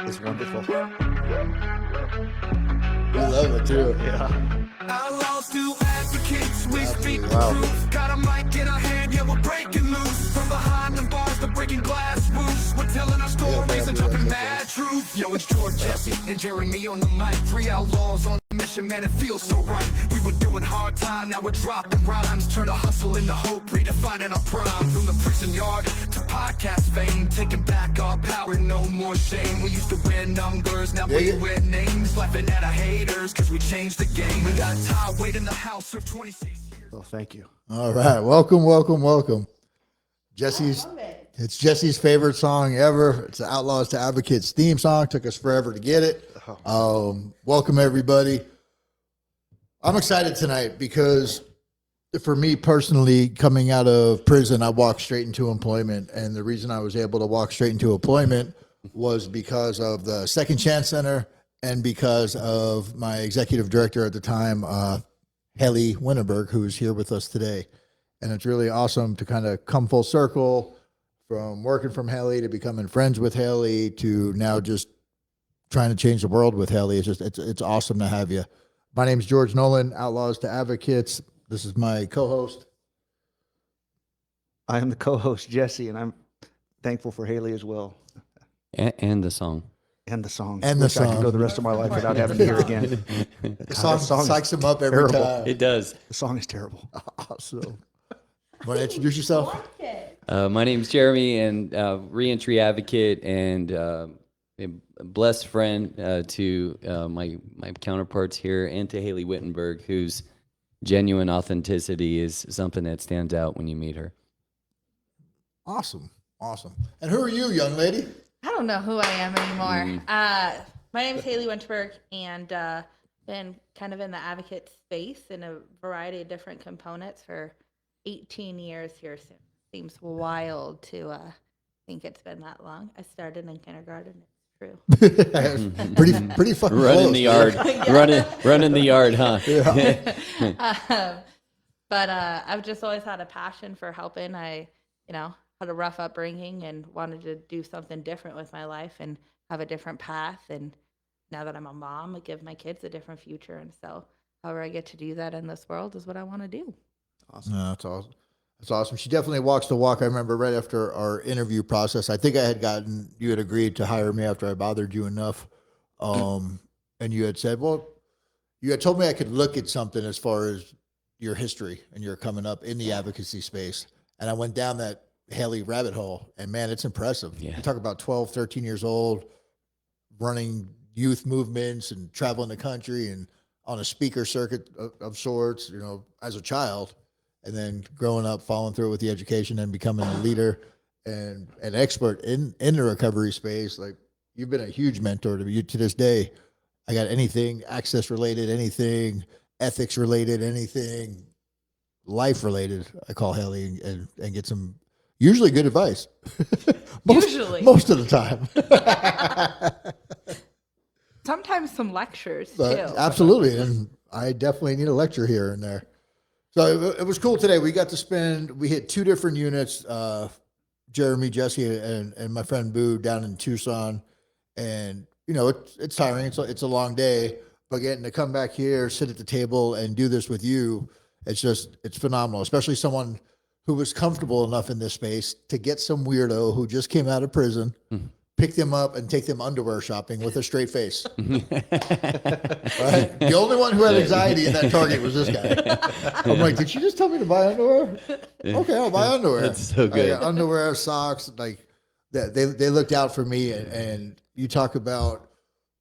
is wonderful. We love it too. Yeah. Outlaws do advocates, we speak the truth. Got a mic in our hand, yeah, we're breaking loose. From behind the bars, the breaking glass roofs. We're telling our stories and dropping mad truth. Yo, it's George, Jesse, and Jeremy on the mic. 3 outlaws on a mission, man, it feels so right. We were doing hard time, now we're dropping rhymes. Turn the hustle into hope, redefining our prime. From the prison yard to podcast fame, taking back our power, no more shame. We used to wear numbers, now we wear names. Laughing at our haters, cause we changed the game. We got Todd Wade in the house for 26 years. Well, thank you. All right. Welcome. It's Jesse's favorite song ever. It's the Outlaws to Advocates theme song. Took us forever to get it. Welcome, everybody. I'm excited tonight because for me personally, coming out of prison, I walked straight into employment. And the reason I was able to walk straight into employment was because of the Second Chance Center and because of my executive director at the time, Hayley Winterberg, who is here with us today. And it's really awesome to kind of come full circle from working from Hayley to becoming friends with Hayley to now just trying to change the world with Hayley. It's awesome to have you. My name's George Nolan, Outlaws to Advocates. This is my co-host. I am the co-host, Jesse, and I'm thankful for Hayley as well. And the song. And the song. And the which I song. can go the rest of my life without having to hear again. The song is psychs him up every terrible. time. It does. The song is terrible. Awesome. Want to introduce yourself? My name's Jeremy, and reentry advocate and a blessed friend to my counterparts here, and to Hayley Winterberg, whose genuine authenticity is something that stands out when you meet her. Awesome. And who are you, young lady? I don't know who I am anymore. My name is Hayley Winterberg, and been kind of in the advocate space in a variety of different components for 18 years here. So seems wild to think it's been that long. I started in kindergarten. It's true. pretty fucking Run close. in the yard. Run in the yard, huh? Yeah. But I've just always had a passion for helping. I had a rough upbringing and wanted to do something different with my life and have a different path. And now that I'm a mom, I give my kids a different future. And so however I get to do that in this world is what I want to do. Awesome. No, that's awesome. That's awesome. She definitely walks the walk. I remember right after our interview process, I think you had agreed to hire me after I bothered you enough. And you had said, well, you had told me I could look at something as far as your history and your coming up in the advocacy space. And I went down that Hayley rabbit hole, and man, it's impressive. Yeah. You talk about 12, 13 years old, running youth movements and traveling the country and on a speaker circuit of sorts, as a child, and then growing up, following through with the education and becoming a leader and an expert in the recovery space. Like, you've been a huge mentor to me to this day. I got anything access related, anything ethics related, anything life related. I call Hayley and get some usually good advice. Most of the time. Sometimes some lectures But too. absolutely, and I definitely need a lecture here and there. So it was cool today. We got to we hit 2 different units, Jeremy, Jesse, and my friend Boo down in Tucson. And, it's tiring. It's a long day, but getting to come back here, sit at the table and do this with you, it's phenomenal, especially someone who was comfortable enough in this space to get some weirdo who just came out of prison, pick them up and take them underwear shopping with a straight face. Right? The only one who had anxiety in that Target was this guy. I'm like, did she just tell me to buy underwear? Okay, I'll buy underwear. That's so good. I got underwear, socks, like that. They looked out for me. And you talk about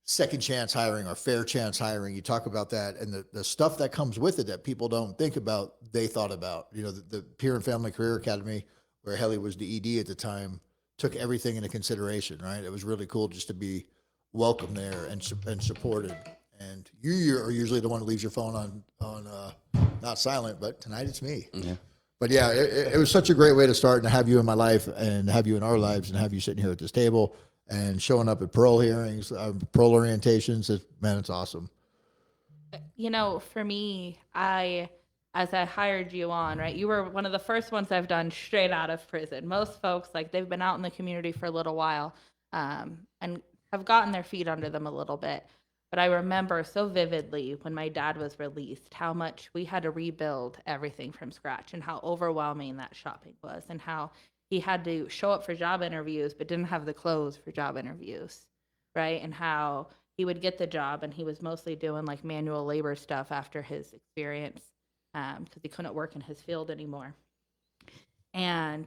second chance hiring or fair chance hiring. You talk about that and the stuff that comes with it that people don't think about, they thought about. The Peer and Family Career Academy, where Hayley was the ED at the time, took everything into consideration, right? It was really cool just to be welcome there and supported. And you are usually the one who leaves your phone on not silent, but tonight it's me. Yeah. But yeah, it was such a great way to start and to have you in my life and have you in our lives and have you sitting here at this table and showing up at parole hearings, parole orientations. It's awesome. For me, as I hired you on, right, you were one of the first ones I've done straight out of prison. Most folks, they've been out in the community for a little while and have gotten their feet under them a little bit. But I remember so vividly when my dad was released, how much we had to rebuild everything from scratch and how overwhelming that shopping was, and how he had to show up for job interviews but didn't have the clothes for job interviews, right? And how he would get the job and he was mostly doing like manual labor stuff after his experience because he couldn't work in his field anymore. And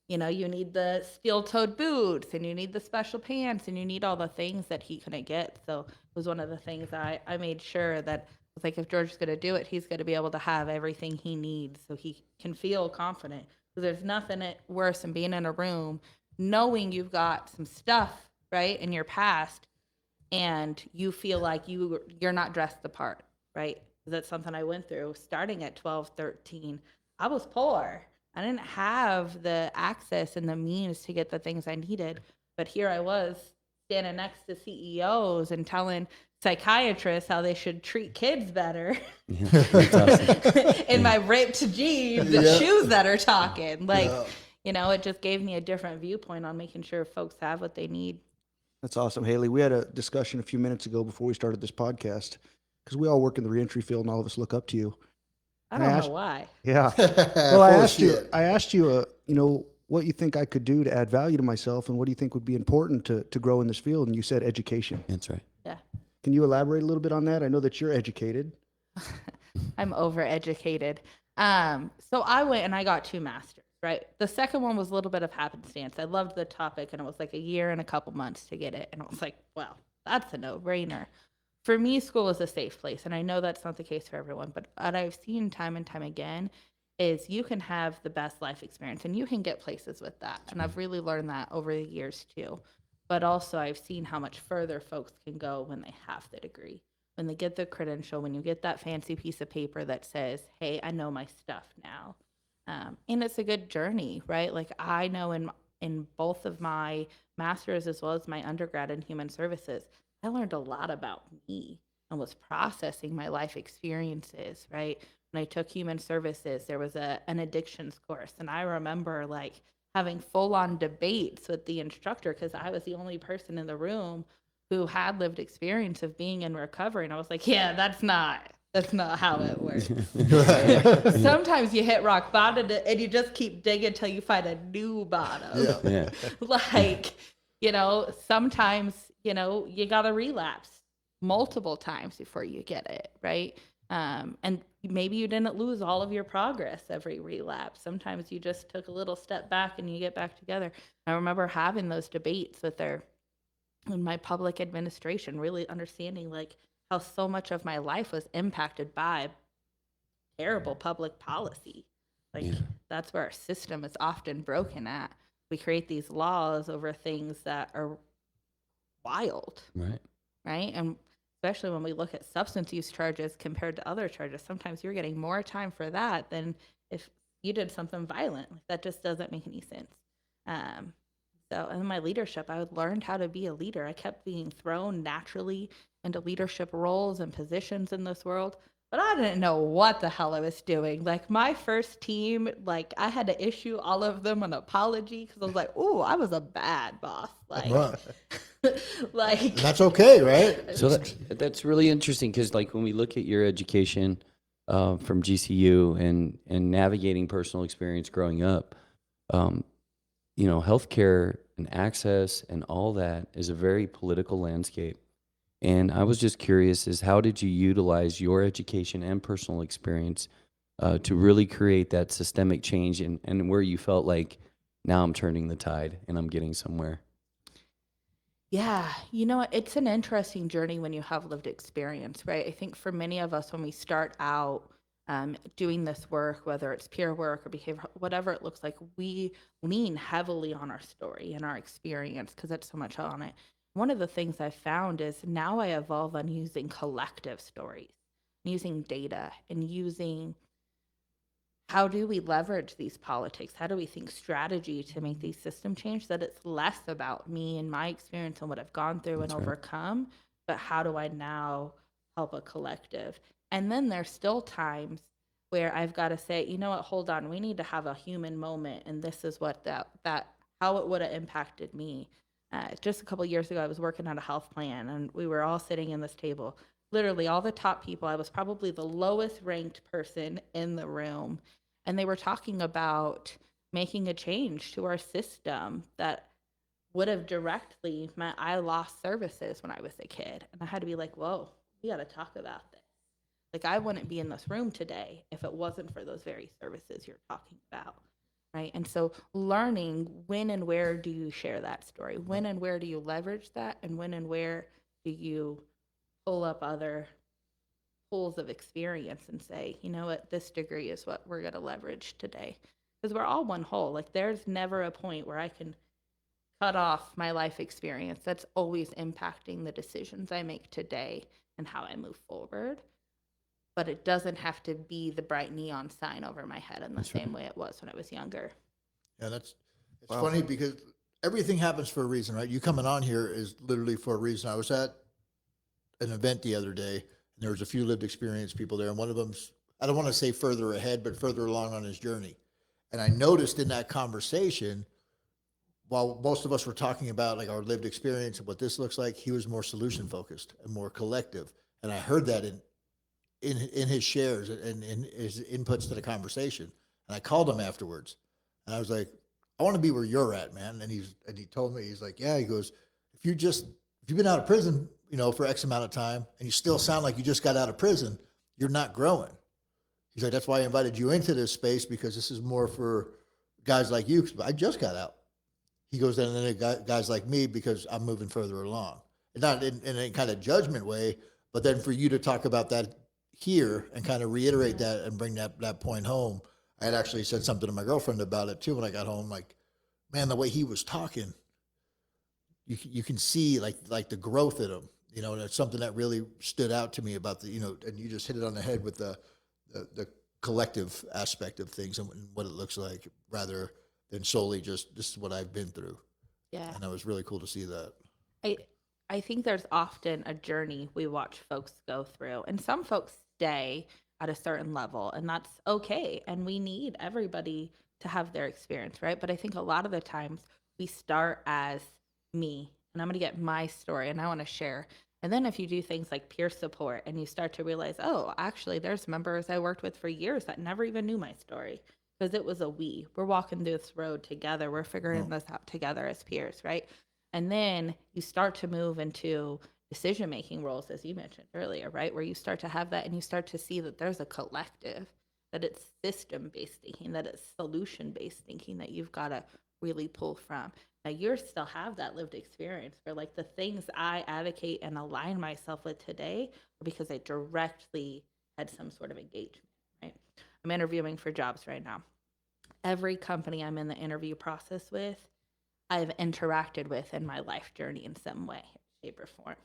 you need the steel-toed boots and you need the special pants and you need all the things that he couldn't get. So it was one of the things I made sure that I was like, if George's going to do it, he's going to be able to have everything he needs so he can feel confident. Because there's nothing worse than being in a room knowing you've got some stuff, right, in your past, and you feel like you're not dressed the part, right? That's something I went through starting at 12, 13. I was poor. I didn't have the access and the means to get the things I needed. But here I was standing next to CEOs and telling psychiatrists how they should treat kids better in my ripped jeans and shoes that are talking. It just gave me a different viewpoint on making sure folks have what they need. That's awesome, Hayley. We had a discussion a few minutes ago before we started this podcast because we all work in the reentry field and all of us look up to you. I don't know why. Yeah. Well, I asked you, what you think I could do to add value to myself and what do you think would be important to grow in this field? And you said education. That's right. Yeah. Can you elaborate a little bit on that? I know that you're educated. I'm overeducated. So I went and I got 2 masters, right? The second one was a little bit of happenstance. I loved the topic and it was like a year and a couple months to get it. And I was like, well, that's a no-brainer. For me, school is a safe place, and I know that's not the case for everyone, but what I've seen time and time again is you can have the best life experience, and you can get places with that, and I've really learned that over the years too. But also I've seen how much further folks can go when they have the degree, when they get the credential, when you get that fancy piece of paper that says, hey, I know my stuff now. And it's a good journey, right? Like I know in both of my masters as well as my undergrad in human services, I learned a lot about me and was processing my life experiences, right? When I took human services, there was an addictions course. And I remember like having full-on debates with the instructor because I was the only person in the room who had lived experience of being in recovery. And I was like, yeah, that's not how it works. Sometimes you hit rock bottom and you just keep digging until you find a new bottom. Yeah. Sometimes, you got to relapse multiple times before you get it, right? And maybe you didn't lose all of your progress every relapse. Sometimes you just took a little step back and you get back together. I remember having those debates in my public administration, really understanding like how so much of my life was impacted by terrible public policy. That's where our system is often broken at. We create these laws over things that are wild, right? And especially when we look at substance use charges compared to other charges, sometimes you're getting more time for that than if you did something violent. That just doesn't make any sense. So in my leadership, I learned how to be a leader. I kept being thrown naturally into leadership roles and positions in this world, but I didn't know what the hell I was doing. Like my first team, like I had to issue all of them an apology because I was like, "Ooh, I was a bad boss." Like that's okay, right? So that's really interesting because like when we look at your education from GCU and navigating personal experience growing up, healthcare and access and all that is a very political landscape. And I was just curious is how did you utilize your education and personal experience to really create that systemic change and where you felt like now I'm turning the tide and I'm getting somewhere? Yeah, it's an interesting journey when you have lived experience, right? I think for many of us, when we start out doing this work, whether it's peer work or behavior, whatever it looks like, we lean heavily on our story and our experience because it's so much on it. One of the things I found is now I evolve on using collective stories, using data and using how do we leverage these politics? How do we think strategy to make these system change that it's less about me and my experience and what I've gone through and overcome, but how do I now help a collective? And then there's still times where I've got to say, you know what, hold on, we need to have a human moment. And this is what that how it would have impacted me. Just a couple years ago, I was working on a health plan, and we were all sitting in this table. Literally, all the top people. I was probably the lowest ranked person in the room, and they were talking about making a change to our system that would have directly meant I lost services when I was a kid, and I had to be like, "Whoa, we got to talk about this." Like, I wouldn't be in this room today if it wasn't for those very services you're talking about. Right. And so learning when and where do you share that story? When and where do you leverage that? And when and where do you pull up other pools of experience and say, you know what, this degree is what we're going to leverage today? Because we're all one whole. Like, there's never a point where I can cut off my life experience. That's always impacting the decisions I make today and how I move forward. But it doesn't have to be the bright neon sign over my head in the same way it was when I was younger. Yeah, it's funny because everything happens for a reason, right? You coming on here is literally for a reason. I was at an event the other day, and there was a few lived experience people there, and one of them's, I don't want to say further ahead, but further along on his journey. And I noticed in that conversation, while most of us were talking about like our lived experience and what this looks like, he was more solution focused and more collective. And I heard that in his shares and in his inputs to the conversation. And I called him afterwards, and I was like, I want to be where you're at, man. And he told me, he's like, yeah, he goes, if you've been out of prison, for X amount of time, and you still sound like you just got out of prison, you're not growing. He's like, that's why I invited you into this space, because this is more for guys like you. 'Cause I just got out. He goes, and then guys like me, because I'm moving further along. And not in any kind of judgment way, but then for you to talk about that here and kind of reiterate that and bring that point home. I had actually said something to my girlfriend about it too when I got home. Like, man, the way he was talking, you can see like the growth in him. And it's something that really stood out to me about and you just hit it on the head with the collective aspect of things and what it looks like, rather than solely just this is what I've been through. Yeah. And it was really cool to see that. I think there's often a journey we watch folks go through, and some folks stay at a certain level, and that's okay. And we need everybody to have their experience, right? But I think a lot of the times we start as me, and I'm going to get my story and I want to share. And then if you do things like peer support and you start to realize, oh, actually, there's members I worked with for years that never even knew my story, because it was we're walking this road together. We're figuring this out together as peers, right? And then you start to move into decision-making roles, as you mentioned earlier, right? Where you start to have that and you start to see that there's a collective, that it's system-based thinking, that it's solution-based thinking that you've got to really pull from. Now, you still have that lived experience where, like, the things I advocate and align myself with today are because I directly had some sort of engagement, right? I'm interviewing for jobs right now. Every company I'm in the interview process with, I've interacted with in my life journey in some way, shape, or form,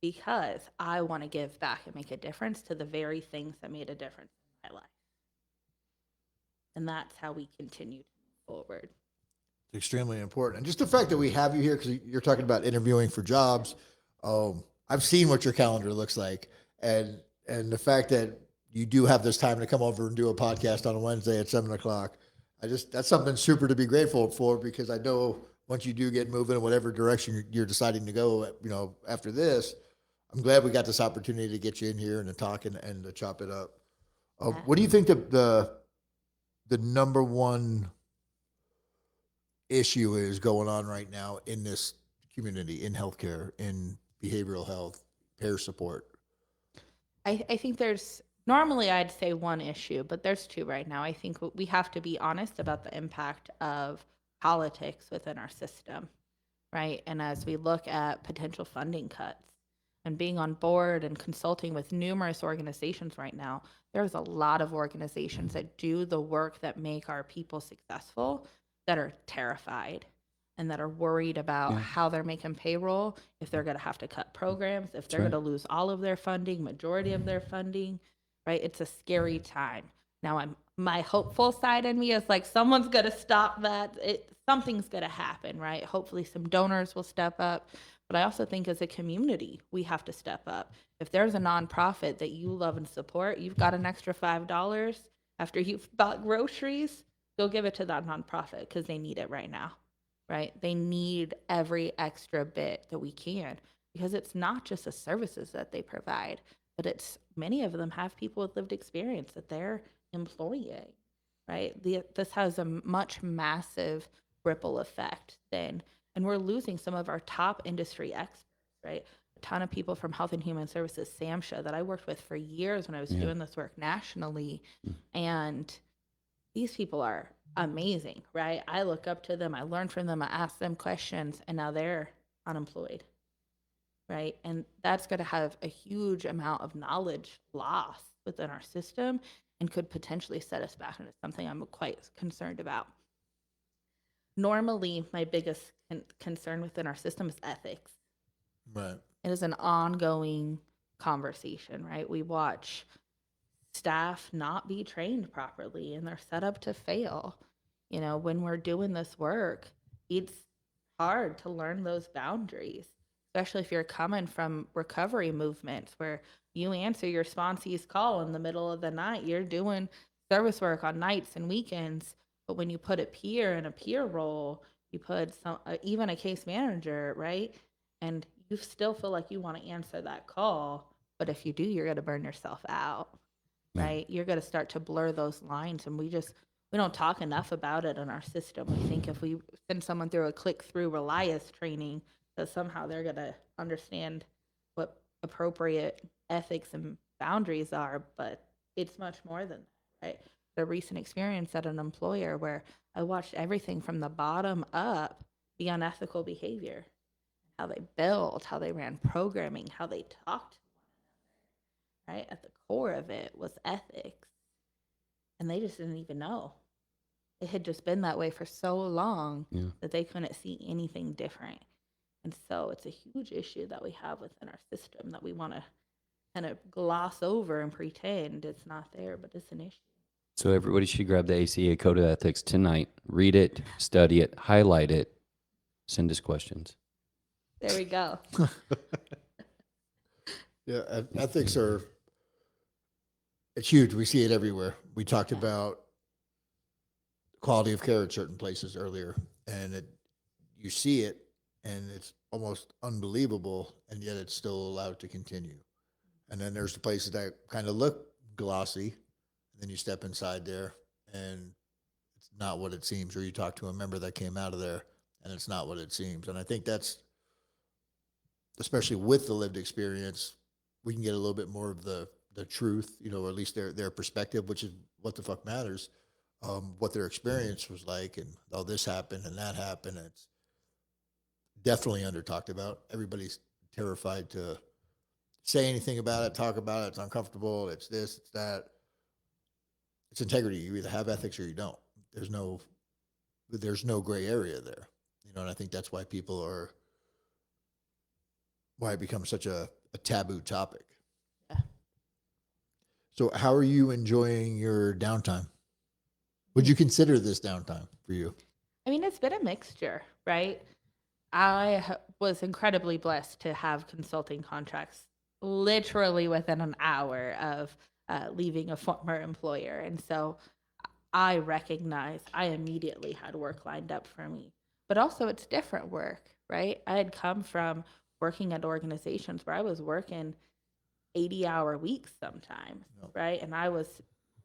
because I want to give back and make a difference to the very things that made a difference in my life. And that's how we continue to move forward. It's extremely important. And just the fact that we have you here, because you're talking about interviewing for jobs. I've seen what your calendar looks like. And the fact that you do have this time to come over and do a podcast on a Wednesday at 7:00. That's something super to be grateful for, because I know once you do get moving in whatever direction you're deciding to go, after this, I'm glad we got this opportunity to get you in here and to talk and to chop it up. What do you think the number one issue is going on right now in this community, in healthcare, in behavioral health, peer support? I think there's, normally I'd say one issue, but there's two right now. I think we have to be honest about the impact of politics within our system, right? And as we look at potential funding cuts and being on board and consulting with numerous organizations right now, there's a lot of organizations that do the work that make our people successful that are terrified and that are worried about how they're making payroll, if they're going to have to cut programs, if they're going to lose all of their funding, majority of their funding, right? It's a scary time. Now, my hopeful side in me is like, someone's going to stop that. Something's going to happen, right? Hopefully some donors will step up. But I also think as a community, we have to step up. If there's a nonprofit that you love and support, you've got an extra $5 after you've bought groceries, go give it to that nonprofit because they need it right now, right? They need every extra bit that we can, because it's not just the services that they provide, but it's many of them have people with lived experience that they're employing, right? This has a much massive ripple effect then, and we're losing some of our top industry experts, right? A ton of people from Health and Human Services, SAMHSA, that I worked with for years when I was doing this work nationally, and these people are amazing, right? I look up to them, I learn from them, I ask them questions, and now they're unemployed, right? And that's going to have a huge amount of knowledge loss within our system and could potentially set us back into something I'm quite concerned about. Normally, my biggest concern within our system is ethics. Right. It is an ongoing conversation, right? We watch staff not be trained properly and they're set up to fail. You know, when we're doing this work, it's hard to learn those boundaries, especially if you're coming from recovery movements where you answer your sponsee's call in the middle of the night. You're doing service work on nights and weekends, but when you put a peer in a peer role, you put even a case manager, right? And you still feel like you want to answer that call, but if you do, you're going to burn yourself out, right? You're going to start to blur those lines, and we don't talk enough about it in our system. We think if we send someone through a click-through Relias training, that somehow they're going to understand what appropriate ethics and boundaries are, but it's much more than that, right? The recent experience at an employer where I watched everything from the bottom up be unethical behavior, how they built, how they ran programming, how they talked to one another, right? At the core of it was ethics, and they just didn't even know. It had just been that way for so long that they couldn't see anything different. And so it's a huge issue that we have within our system that we want to kind of gloss over and pretend it's not there, but it's an issue. So everybody should grab the ACA Code of Ethics tonight, read it, study it, highlight it, send us questions. There we go. Yeah, ethics it's huge. We see it everywhere. We talked about quality of care at certain places earlier, and you see it, and it's almost unbelievable, and yet it's still allowed to continue. And then there's the places that kind of look glossy, and then you step inside there, and it's not what it seems. Or you talk to a member that came out of there, and it's not what it seems. And I think that's, especially with the lived experience, we can get a little bit more of the truth, or at least their perspective, which is what the fuck matters, what their experience was like, and this happened and that happened. It's definitely under talked about. Everybody's terrified to say anything about it, talk about it. It's uncomfortable. It's this, it's that. It's integrity. You either have ethics or you don't. There's no gray area there, and I think that's why why it becomes such a taboo topic. Yeah. So how are you enjoying your downtime? Would you consider this downtime for you? I mean, it's been a mixture, right? I was incredibly blessed to have consulting contracts literally within an hour of leaving a former employer. And so I immediately had work lined up for me. But also it's different work, right? I had come from working at organizations where I was working 80-hour weeks sometimes, right? And I was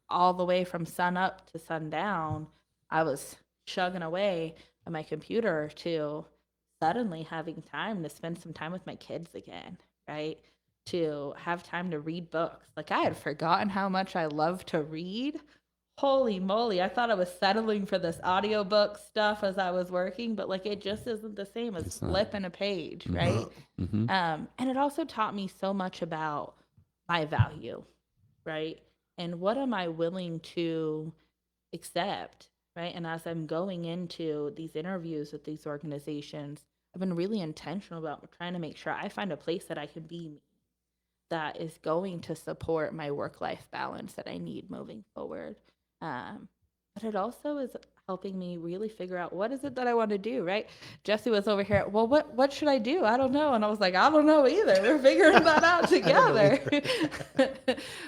all the way from sun up to sundown. I was chugging away on my computer to suddenly having time to spend some time with my kids again, right? To have time to read books. Like, I had forgotten how much I love to read. Holy moly, I thought I was settling for this audiobook stuff as I was working, but like, it just isn't the same as flipping a page, right? Mm-hmm. And it also taught me so much about my value, right? And what am I willing to accept, right? And as I'm going into these interviews with these organizations, I've been really intentional about trying to make sure I find a place that I can be me, that is going to support my work-life balance that I need moving forward. But it also is helping me really figure out what is it that I want to do, right? Jesse was over here, well, what should I do? I don't know. And I was like, I don't know either. We're figuring that out together,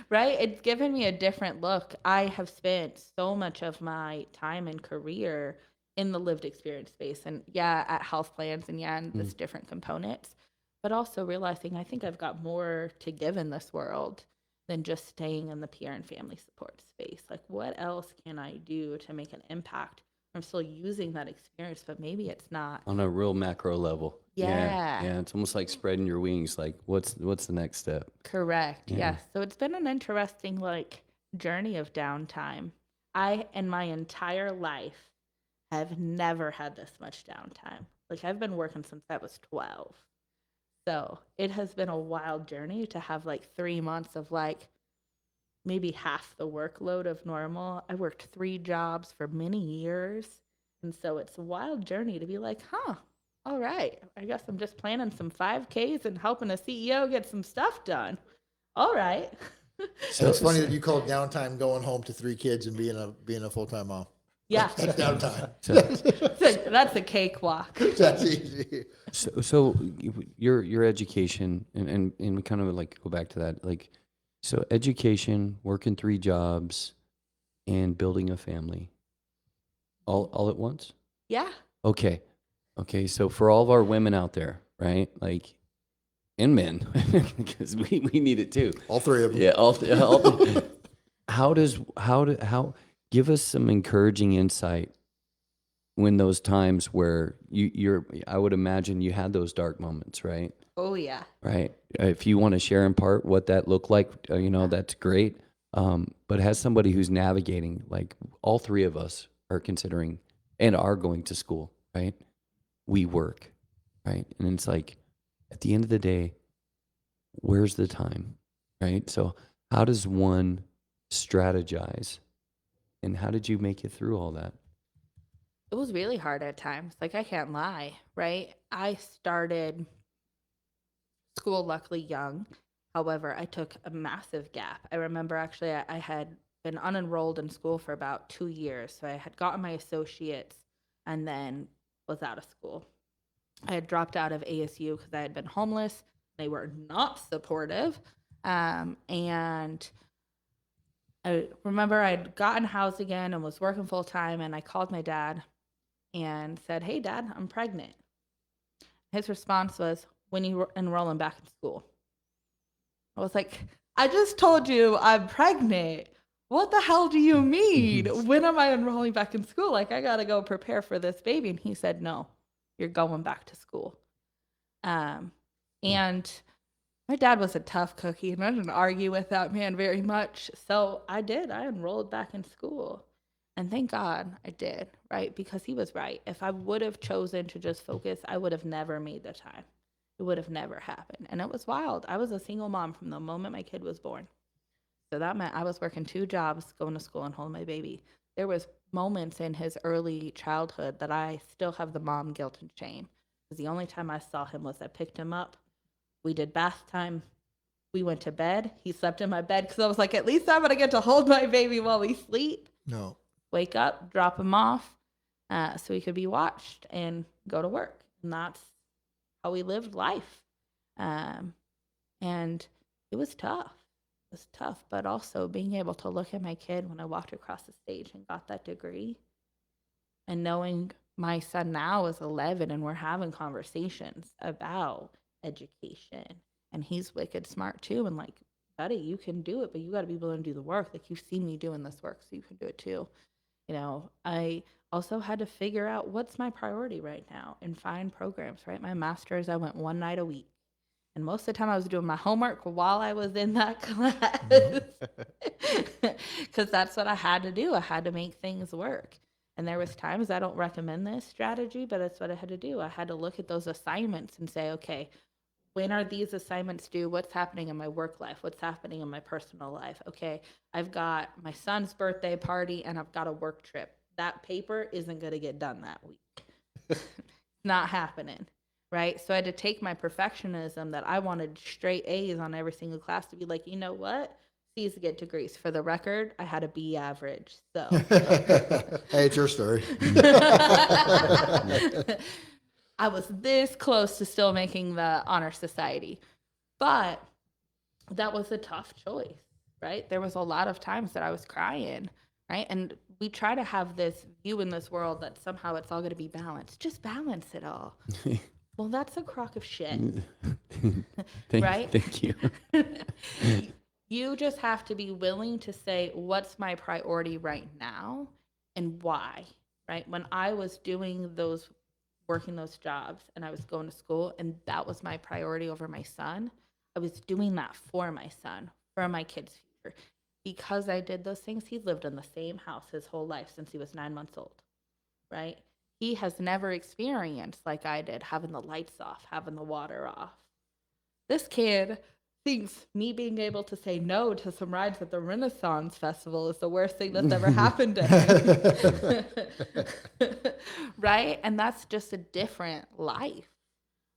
right? It's given me a different look. I have spent so much of my time and career in the lived experience space, and yeah, at health plans, and yeah, in this different components, but also realizing I think I've got more to give in this world than just staying in the peer and family support space. Like, what else can I do to make an impact? I'm still using that experience, but maybe it's not On a real macro level. Yeah. Yeah. It's almost like spreading your wings. Like, what's the next step? correct. Yeah. Yes. So it's been an interesting like journey of downtime. I, in my entire life, have never had this much downtime. Like, I've been working since I was 12. So it has been a wild journey to have like 3 months of like maybe half the workload of normal. I worked 3 jobs for many years. And so it's a wild journey to be like, all right, I guess I'm just planning some 5Ks and helping a CEO get some stuff done. All right. So it's funny that you call downtime going home to 3 kids and being a full-time mom. Yeah. That's downtime. That's a cakewalk. That's easy. So your education, and we kind of like go back to that, like, so education, working 3 jobs, and building a family, all at once. Yeah. Okay. So for all of our women out there, right? Like, and men, because we need it too. All 3 of them. Yeah. How give us some encouraging insight when those times where I would imagine you had those dark moments, right? Oh, yeah. Right. If you want to share in part what that looked like, that's great. But as somebody who's navigating, like, all 3 of us are considering and are going to school, right? We work, right? And it's like, at the end of the day, where's the time, right? So how does one strategize, and how did you make it through all that? It was really hard at times. Like, I can't lie, right? I started school luckily young. However, I took a massive gap. I remember actually I had been unenrolled in school for about 2 years. So I had gotten my associates and then was out of school. I had dropped out of ASU because I had been homeless. They were not supportive. And I remember I'd gotten housed again and was working full time. And I called my dad and said, "Hey, Dad, I'm pregnant." His response was, "When you enrolling back in school?" I was like, "I just told you I'm pregnant. What the hell do you mean? When am I enrolling back in school? Like, I got to go prepare for this baby." And he said, "No, you're going back to school." And my dad was a tough cookie, and I didn't argue with that man very much. So I did. I enrolled back in school. And thank God I did, right? Because he was right. If I would have chosen to just focus, I would have never made the time. It would have never happened. And it was wild. I was a single mom from the moment my kid was born. So that meant I was working 2 jobs, going to school and holding my baby. There was moments in his early childhood that I still have the mom guilt and shame. Because the only time I saw him was I picked him up. We did bath time. We went to bed. He slept in my bed because I was like, at least I'm going to get to hold my baby while we sleep. No. Wake up, drop him off so he could be watched and go to work. And that's how we lived life. And it was tough. It was tough, but also being able to look at my kid when I walked across the stage and got that degree, and knowing my son now is 11 and we're having conversations about education, and he's wicked smart too. And like, buddy, you can do it, but you got to be willing to do the work. Like, you've seen me doing this work, so you can do it too. I also had to figure out what's my priority right now and find programs, right? My master's, I went 1 night a week. And most of the time I was doing my homework while I was in that class. Because that's what I had to do. I had to make things work. And there was times, I don't recommend this strategy, but that's what I had to do. I had to look at those assignments and say, okay, when are these assignments due? What's happening in my work life? What's happening in my personal life? Okay, I've got my son's birthday party and I've got a work trip. That paper isn't going to get done that week. Not happening, right? So I had to take my perfectionism that I wanted straight A's on every single class to be like, you know what? C's to get degrees. For the record, I had a B average. So Hey, it's your story. I was this close to still making the honor society, but that was a tough choice, right? There was a lot of times that I was crying, right? And we try to have this view in this world that somehow it's all going to be balanced. Just balance it all. Well, that's a crock of shit. Right? Thank you. You just have to be willing to say, what's my priority right now and why, right? When I was working those jobs and I was going to school and that was my priority over my son, I was doing that for my son, for my kid's future. Because I did those things, he lived in the same house his whole life since he was 9 months old, right? He has never experienced, like I did, having the lights off, having the water off. This kid thinks me being able to say no to some rides at the Renaissance Festival is the worst thing that's ever happened to him. Right? And that's just a different life.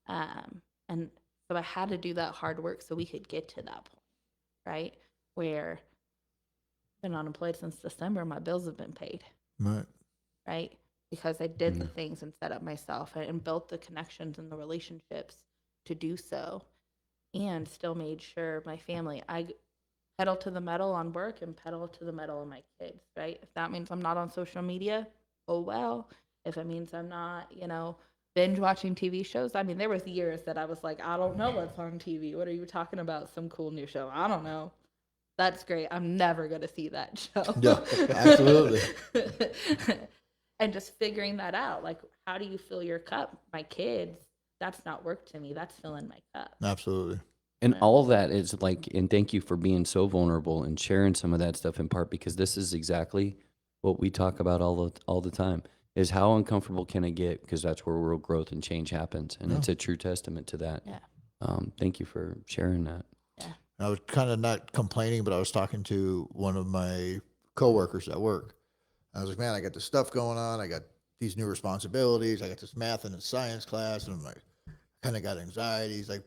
And so I had to do that hard work so we could get to that point, right? Where I've been unemployed since December, my bills have been paid. Right. Right? Because I did the things and set up myself and built the connections and the relationships to do so, and still made sure my family, I pedal to the metal on work and pedal to the metal on my kids, right? If that means I'm not on social media, oh well. If it means I'm not, binge watching TV shows. I mean, there was years that I was like, I don't know what's on TV. What are you talking about? Some cool new show. I don't know. That's great. I'm never going to see that show. Yeah, absolutely. And just figuring that out. Like, how do you fill your cup? My kids, that's not work to me. That's filling my cup. Absolutely. And all that is like, and thank you for being so vulnerable and sharing some of that stuff in part, because this is exactly what we talk about all the time, is how uncomfortable can it get? Because that's where real growth and change happens. And it's a true testament to that. Yeah. Thank you for sharing that. Yeah. I was kind of not complaining, but I was talking to one of my coworkers at work. I was like, man, I got this stuff going on. I got these new responsibilities. I got this math and science class. And I'm like, kind of got anxiety. He's like,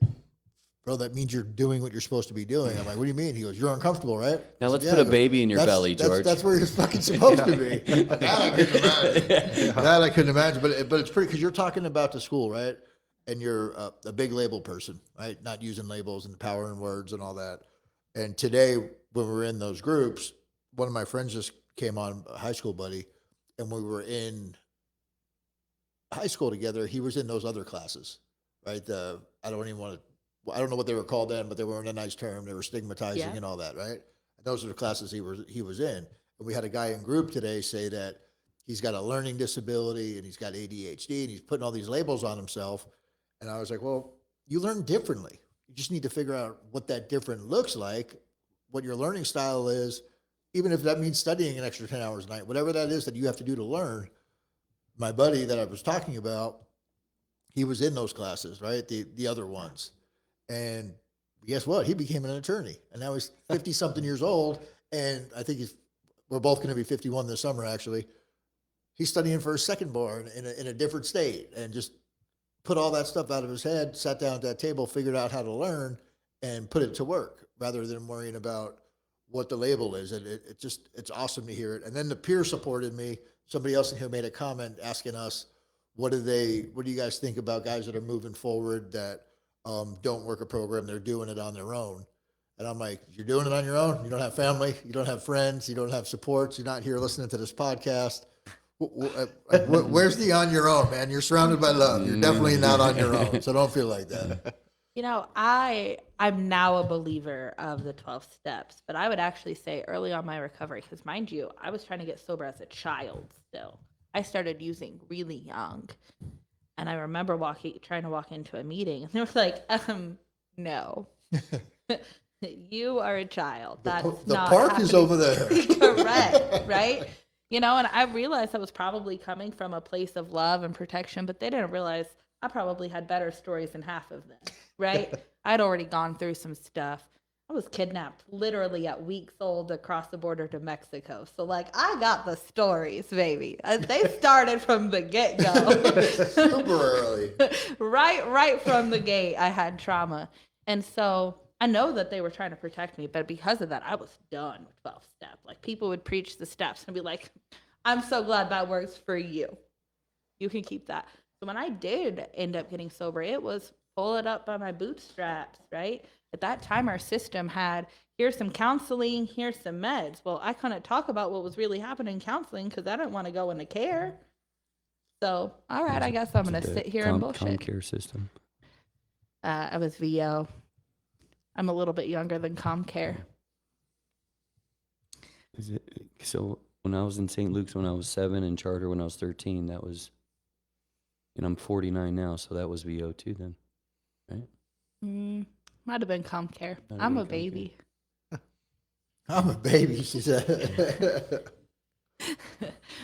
bro, that means you're doing what you're supposed to be doing. I'm like, what do you mean? He goes, you're uncomfortable, right? Now let's put a baby in your belly, George. That's where you're fucking supposed to be. That I couldn't imagine. That I couldn't imagine. But it's pretty, because you're talking about the school, right? And you're a big label person, right? Not using labels and the power in words and all that. And today, when we were in those groups, one of my friends just came on, a high school buddy, and we were in high school together. He was in those other classes, right? I don't know what they were called then, but they weren't a nice term. They were stigmatizing and all that, right? And those are the classes he was in. And we had a guy in group today say that he's got a learning disability and he's got ADHD and he's putting all these labels on himself. And I was like, well, you learn differently. You just need to figure out what that different looks like, what your learning style is, even if that means studying an extra 10 hours a night, whatever that is that you have to do to learn. My buddy that I was talking about, he was in those classes, right? The other ones. And guess what? He became an attorney. And now he's 50-something years old. And I think we're both going to be 51 this summer, actually. He's studying for his second bar in a different state, and just put all that stuff out of his head, sat down at that table, figured out how to learn, and put it to work rather than worrying about what the label is. And it's awesome to hear it. And then the peer supported me. Somebody else in here made a comment asking us, what do you guys think about guys that are moving forward that don't work a program, they're doing it on their own? And I'm like, you're doing it on your own? You don't have family, you don't have friends, you don't have supports, you're not here listening to this podcast. Where's the on your own, man? You're surrounded by love. You're definitely not on your own, so don't feel like that. I'm now a believer of the 12 steps, but I would actually say early on my recovery, because mind you, I was trying to get sober as a child still. I started using really young. And I remember trying to walk into a meeting, and they were like, no. You are a child. That's the not park happening. is over there. Correct, right? And I realized I was probably coming from a place of love and protection, but they didn't realize I probably had better stories than half of them, right? I'd already gone through some stuff. I was kidnapped literally at weeks old across the border to Mexico. So, I got the stories, baby. They started from the get-go. Super early. Right from the gate, I had trauma. And so I know that they were trying to protect me, but because of that, I was done with 12 step. People would preach the steps and be like, I'm so glad that works for you. You can keep that. So when I did end up getting sober, it was pull it up by my bootstraps, right? At that time, our system had, here's some counseling, here's some meds. Well, I couldn't talk about what was really happening in counseling because I didn't want to go into care. So, all right, I guess I'm going to sit here and bullshit. Comcare system. I was VO. I'm a little bit younger than Comcare. Is it so? When I was in St. Luke's when I was 7 and Charter when I was 13, that was, and I'm 49 now, so that was VO2 then, right? Might have been Comcare. Might have I'm been a Comcare. baby. I'm a baby, she said.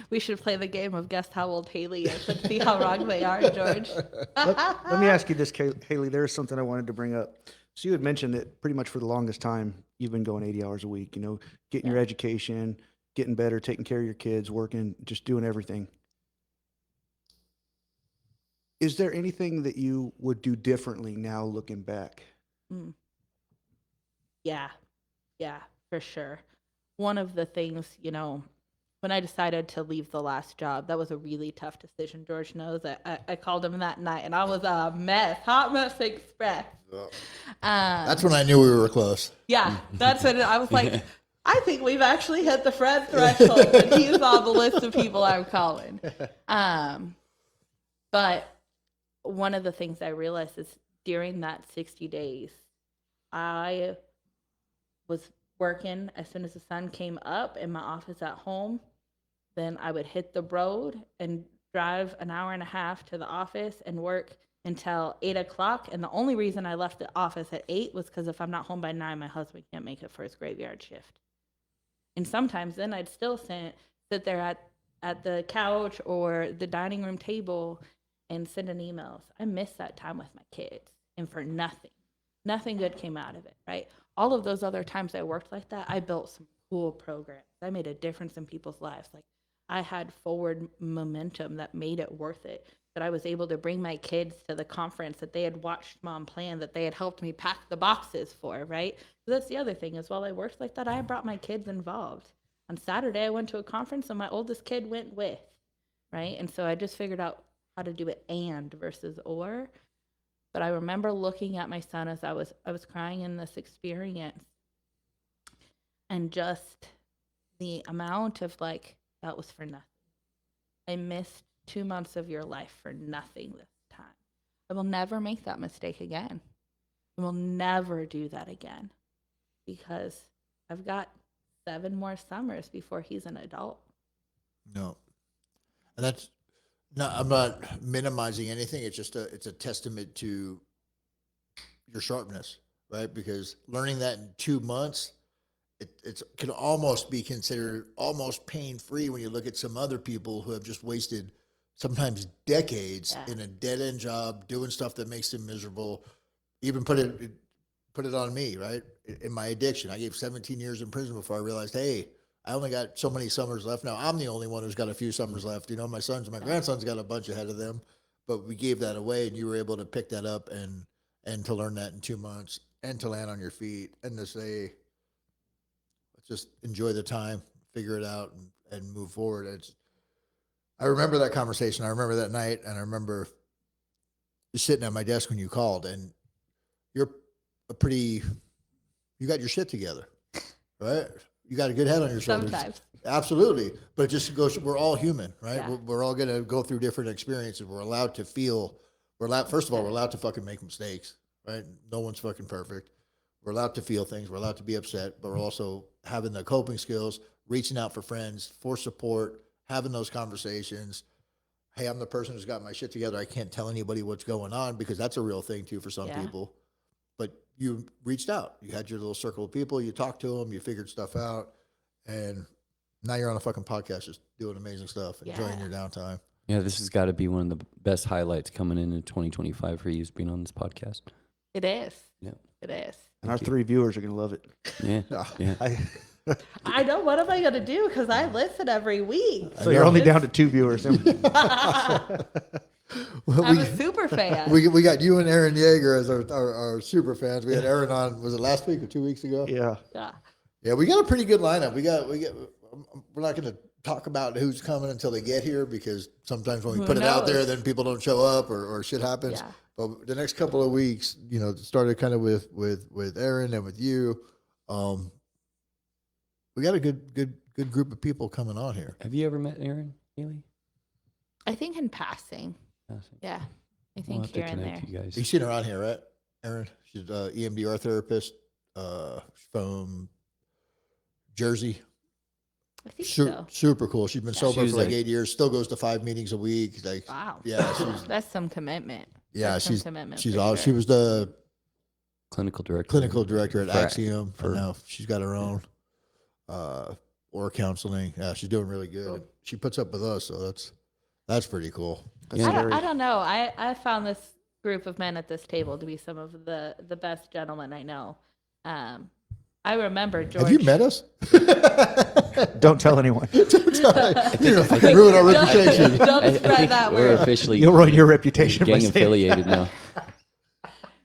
We should play the game of guess how old Hayley is and see how wrong they are, George. Let me ask you this, Hayley. There's something I wanted to bring up. So you had mentioned that pretty much for the longest time, you've been going 80 hours a week, you know, getting your education, getting better, taking care of your kids, working, just doing everything. Is there anything that you would do differently now looking back? Yeah, for sure. One of the things, you know, when I decided to leave the last job, that was a really tough decision. George knows. I called him that night, and I was a mess, hot mess express. That's when I knew we were close. Yeah, that's when I was like, I think we've actually hit the friend threshold, and he's on the list of people I'm calling. But one of the things I realized is during that 60 days, I was working as soon as the sun came up in my office at home. Then I would hit the road and drive an hour and a half to the office and work until 8 o'clock. And the only reason I left the office at 8 was because if I'm not home by 9, my husband can't make it for his graveyard shift. And sometimes then I'd still sit there at the couch or the dining room table and sending emails. I miss that time with my kids, and for nothing good came out of it, right? All of those other times I worked like that, I built some cool programs. I made a difference in people's lives. Like, I had forward momentum that made it worth it, that I was able to bring my kids to the conference that they had watched mom plan, that they had helped me pack the boxes for, right? So that's the other thing is, while I worked like that, I brought my kids involved. On Saturday, I went to a conference and my oldest kid went with, right? And so I just figured out how to do it and versus or. But I remember looking at my son as I was crying in this experience, and just the amount of like, that was for nothing. I missed 2 months of your life for nothing this time. I will never make that mistake again. I will never do that again, because I've got 7 more summers before he's an adult. No. And that's, no, I'm not minimizing anything. It's just it's a testament to your sharpness, right? Because learning that in 2 months, it can almost be considered almost pain-free when you look at some other people who have just wasted sometimes decades in a dead-end job, doing stuff that makes them miserable. Even put it on me, right? In my addiction, I gave 17 years in prison before I realized, hey, I only got so many summers left. Now I'm the only one who's got a few summers left. You know, my grandson's got a bunch ahead of them, but we gave that away, and you were able to pick that up and to learn that in 2 months and to land on your feet and to say, let's just enjoy the time, figure it out, and move forward. I remember that conversation. I remember that night, and I remember just sitting at my desk when you called, and you're you got your shit together, right? You got a good head on your shoulders. Sometimes. Absolutely. But it just goes, we're all human, right? Yeah. We're all going to go through different experiences. We're allowed to feel, first of all, we're allowed to fucking make mistakes, right? No one's fucking perfect. We're allowed to feel things. We're allowed to be upset, but we're also having the coping skills, reaching out for friends, for support, having those conversations. Hey, I'm the person who's got my shit together. I can't tell anybody what's going on, because that's a real thing too for some people. But you reached out. You had your little circle of people. You talked to them. You figured stuff out. And now you're on a fucking podcast just doing amazing stuff, enjoying your downtime. Yeah, this has got to be one of the best highlights coming into 2025 for you, is being on this podcast. It is. Yeah. It is. And our 3 viewers are going to love it. Yeah. Yeah. I know. What am I going to do? Because I listen every week. So you're only down to 2 viewers. I'm a super fan. We got you and Aaron Yeager as our super fans. We had Aaron on, was it last week or 2 weeks ago? Yeah. Yeah, we got a pretty good lineup. We're not going to talk about who's coming until they get here, because sometimes when we put it out there, then people don't show up or shit happens. Yeah. But the next couple of weeks, you know, started kind of with Aaron and with you. We got a good group of people coming on here. Have you ever met Aaron, Haley? I think in passing. Yeah. I We'll think have to here and there. connect you guys. You've seen her on here, right, Aaron? She's EMDR therapist from Jersey. I think so. Super cool. She's been sober She's for like like- 8 years. Still goes to 5 meetings a week. Like, Wow. yeah, she's That's some commitment. yeah, That's some she's commitment she's for all. sure. She was the Clinical director. clinical director at For- Axiom, for- and now she's got her own or counseling. Yeah, she's doing really good. She puts up with us, so that's pretty cool. That's I very- don't know. I found this group of men at this table to be some of the best gentlemen I know. I remember George. Have you met us? Don't tell anyone. You're gonna fucking ruin our reputation. Don't I spread think that we're word. officially You'll ruin your reputation by gang saying affiliated now.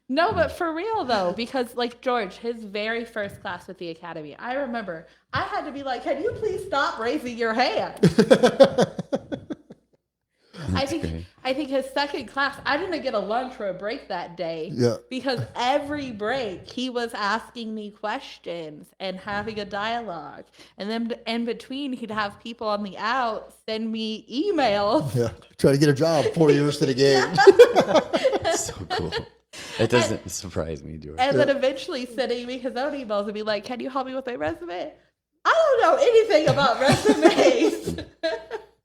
No, but for real though, because like George, his very first class with the academy, I remember I had to be like, "Can you please stop raising your hand?" great. I think his second class, I didn't get a lunch or a break that day. Yeah. Because every break he was asking me questions and having a dialogue. And then in between he'd have people on the out send me emails. Yeah, try to get a job 4 years to the game. So cool. It doesn't surprise me, George. And then eventually sending me his own emails and be like, "Can you help me with my resume?" I don't know anything about resumes.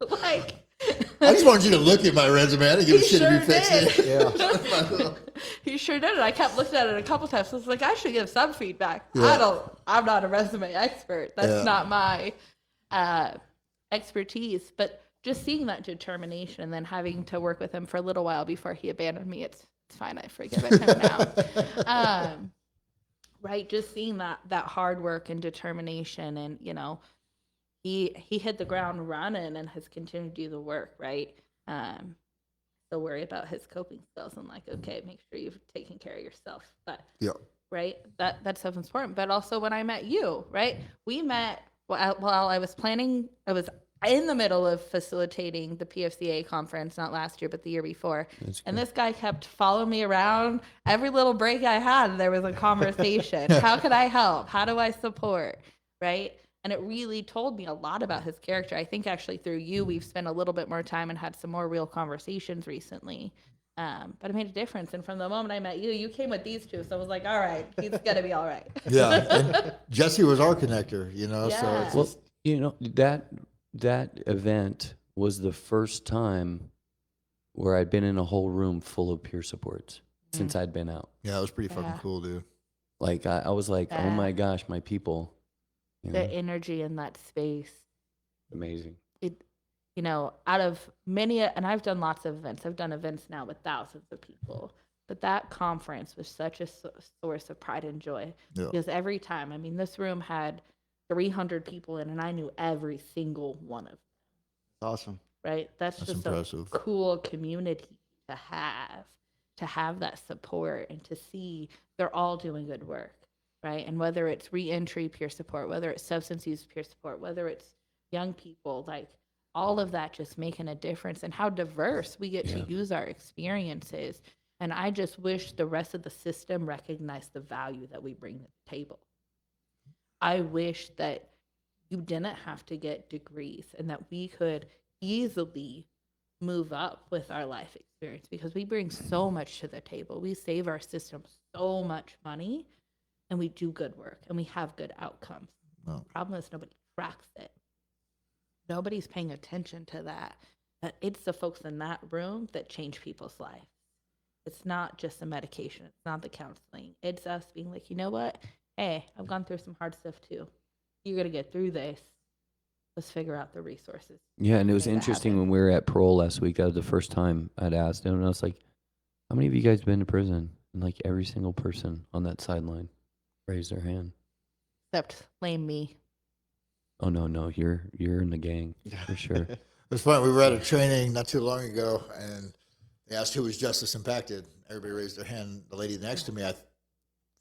Like, I just wanted you to look at my resume. I didn't give a He shit if you sure fixed did. it. he sure did it. I kept looking at it a couple times. I was like, I should give some feedback. Yeah. I'm not a resume expert. That's Yeah. not my expertise. But just seeing that determination and then having to work with him for a little while before he abandoned me, it's fine. I've forgiven him now. Right. Just seeing that hard work and determination, and, you know, he hit the ground running and has continued to do the work, right? Still worry about his coping skills and like, okay, make sure you've taken care of yourself. But Yeah. right, that stuff's important. But also when I met you, right? We met while I was planning. I was in the middle of facilitating the PFCA conference, not last year, but the year before. And this guy kept following me around. Every little break I had, there was a conversation. How could I help? How do I support? Right? And it really told me a lot about his character. I think actually through you, we've spent a little bit more time and had some more real conversations recently. But it made a difference. And from the moment I met you, you came with these two. So I was like, all right, he's going to be all right. Yeah. And Jesse was our connector, you know, so Yeah. it's Well, you know, that event was the first time where I'd been in a whole room full of peer supports since I'd been out. yeah, it was pretty fucking Yeah. cool, dude. Like I was like, oh Yeah. my gosh, my people. You know, The energy in that space. amazing. You know, out of many, and I've done lots of events. I've done events now with thousands of people. But that conference was such a source of pride and joy. Yeah. Because every time, I mean, this room had 300 people in, and I knew every single one of them, Awesome. right? That's That's just impressive. a cool community to have that support and to see they're all doing good work, right? And whether it's reentry peer support, whether it's substance use peer support, whether it's young people, like all of that just making a difference, and how diverse we get to use our experiences. And I just wish the rest of the system recognized the value that we bring to the table. I wish that you didn't have to get degrees and that we could easily move up with our life experience, because we bring so much to the table. We save our system so much money, and we do good work and we have good outcomes. No. The problem is nobody tracks it. Nobody's paying attention to that. But it's the folks in that room that change people's lives. It's not just the medication. It's not the counseling. It's us being like, you know what? Hey, I've gone through some hard stuff too. You're going to get through this. Let's figure out the resources. Yeah, and it was Make that interesting happen. when we were at parole last week. That was the first time I'd asked him, and I was like, how many of you guys been to prison? And like every single person on that sideline raised their hand. Except blame me. Oh no, you're in the gang for sure. It's funny. We were at a training not too long ago, and they asked who was justice impacted. Everybody raised their hand. The lady next to me,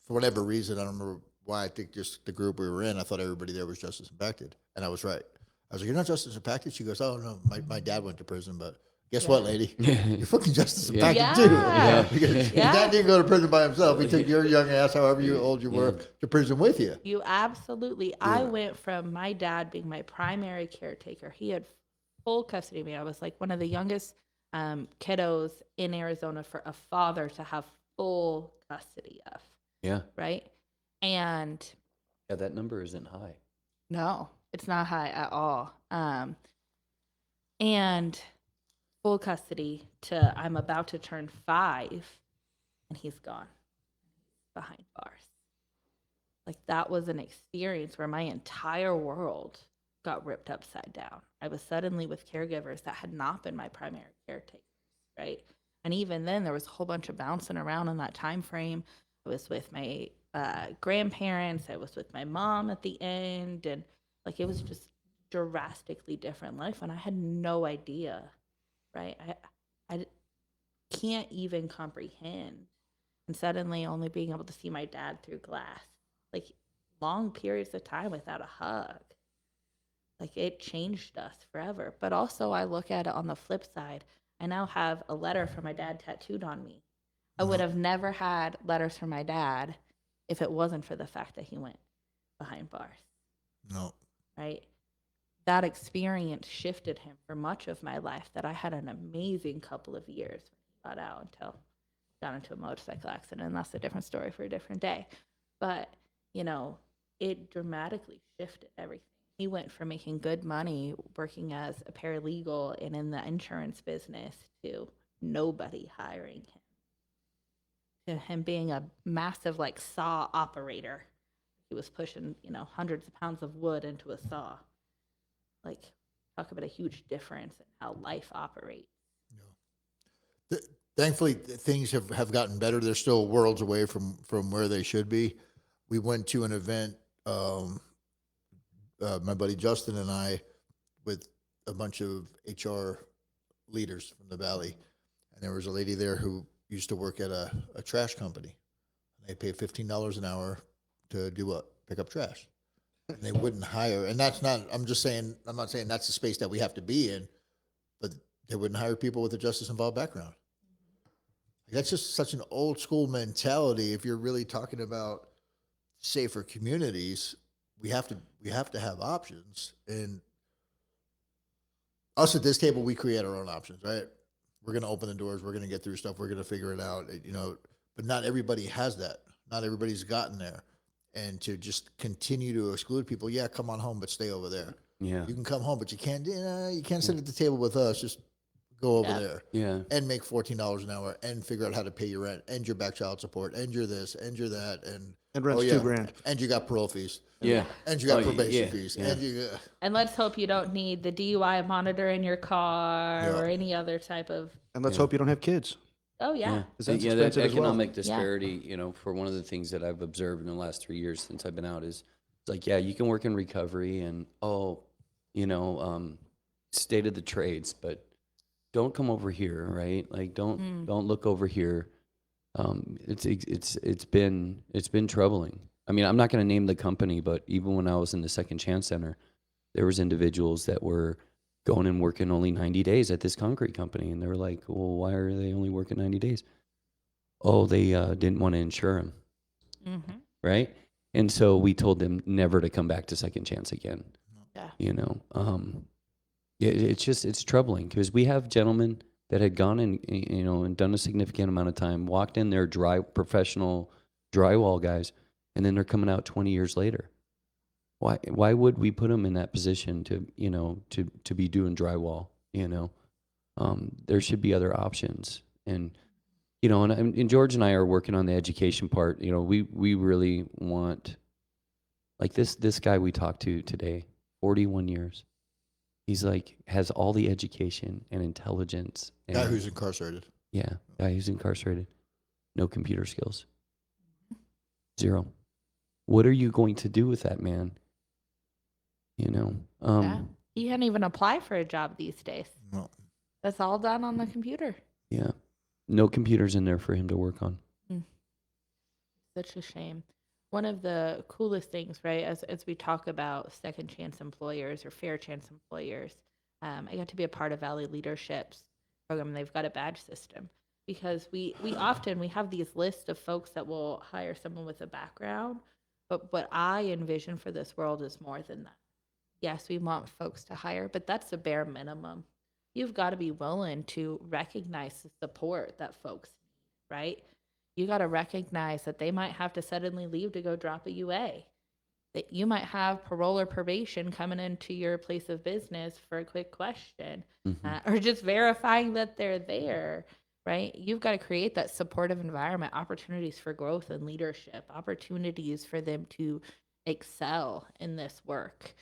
for whatever reason, I don't remember why. I think just the group we were in, I thought everybody there was justice impacted, and I was right. I was like, "You're not justice impacted." She goes, "Oh no, my dad went to prison, but Guess Yeah. what, lady? You're fucking justice Yeah. impacted too. Yeah. Because Yeah. Dad didn't go to prison by himself. He took your young ass, however old you were, to prison with you. You absolutely. I went from my dad being my primary caretaker. He had full custody of me. I was like one of the youngest kiddos in Arizona for a father to have full custody of, Yeah. right? And Yeah, that number isn't high. no, it's not high at all. And full custody to I'm about to turn 5 and he's gone behind bars. Like that was an experience where my entire world got ripped upside down. I was suddenly with caregivers that had not been my primary caretakers, right? And even then there was a whole bunch of bouncing around in that time frame. I was with my grandparents, I was with my mom at the end, and like it was just drastically different life and I had no idea, right? I can't even comprehend. And suddenly only being able to see my dad through glass, like long periods of time without a hug. Like it changed us forever. But also I look at it on the flip side. I now have a letter from my dad tattooed on me. I would have never had letters from my dad if it wasn't for the fact that he went behind bars, No. right? That experience shifted him for much of my life that I had an amazing couple of years when he got out until got into a motorcycle accident. And that's a different story for a different day. But, you know, it dramatically shifted everything. He went from making good money working as a paralegal and in the insurance business to nobody hiring him, to him being a massive like saw operator. He was pushing, you know, hundreds of pounds of wood into a saw. Like, talk about a huge difference in how life operates. Thankfully, things have gotten better. They're still worlds away from where they should be. We went to an event, my buddy Justin and I, with a bunch of HR leaders from the Valley. And there was a lady there who used to work at a trash company. They pay $15 an hour to do what? Pick up trash. And they wouldn't hire. And that's not, I'm not saying that's the space that we have to be in, but they wouldn't hire people with a justice involved background. That's just such an old school mentality. If you're really talking about safer communities, we have to have options. And us at this table, we create our own options, right? We're going to open the doors. We're going to get through stuff. We're going to figure it out, you know, but not everybody has that. Not everybody's gotten there. And to just continue to exclude people, yeah, come on home, but stay over there. Yeah. You can come home, but you can't sit at the table with us. Just go over there. Yeah. And make $14 an hour and figure out how to pay your rent and your back child support and your this and your that and rent's $2,000. And you got parole fees. Yeah. And you got Oh, probation yeah, fees. yeah. And you And let's hope you don't need the DUI monitor in your car Yeah. or any other type of. And let's hope you don't have kids. Oh, yeah. Yeah, 'Cause that's that expensive as well. economic disparity, you know, for one of the things that I've observed in the last 3 years since I've been out is it's like, yeah, you can work in recovery and, state of the trades, but don't come over here, right? Like, don't look over here. It's been troubling. I mean, I'm not going to name the company, but even when I was in the Second Chance Center, there was individuals that were going and working only 90 days at this concrete company. And they were like, well, why are they only working 90 days? Oh, they didn't want to insure them. Mm-hmm. Right. And so we told them never to come back to Second Chance again. Yeah. You know, it's troubling because we have gentlemen that had gone and done a significant amount of time, walked in there, professional drywall guys, and then they're coming out 20 years later. Why would we put them in that position to be doing drywall? There should be other options. And and George and I are working on the education part. We really want, like this guy we talked to today, 41 years. He's like has all the education and intelligence. And, guy who's incarcerated. Yeah, guy who's incarcerated. No computer skills. 0. What are you going to do with that man? Yeah. You can't even apply for a job these days. No. That's all done on the computer. Yeah. No computers in there for him to work on. Such a shame. One of the coolest things, right, as we talk about second chance employers or fair chance employers, I got to be a part of Valley Leadership's program, they've got a badge system. Because we often we have these lists of folks that will hire someone with a background, but what I envision for this world is more than that. Yes, we want folks to hire, but that's the bare minimum. You've got to be willing to recognize the support that folks need, right? You got to recognize that they might have to suddenly leave to go drop a UA. That you might have parole or probation coming into your place of business for a quick question, or just verifying that they're there, right? You've got to create that supportive environment, opportunities for growth and leadership, opportunities for them to excel in this work,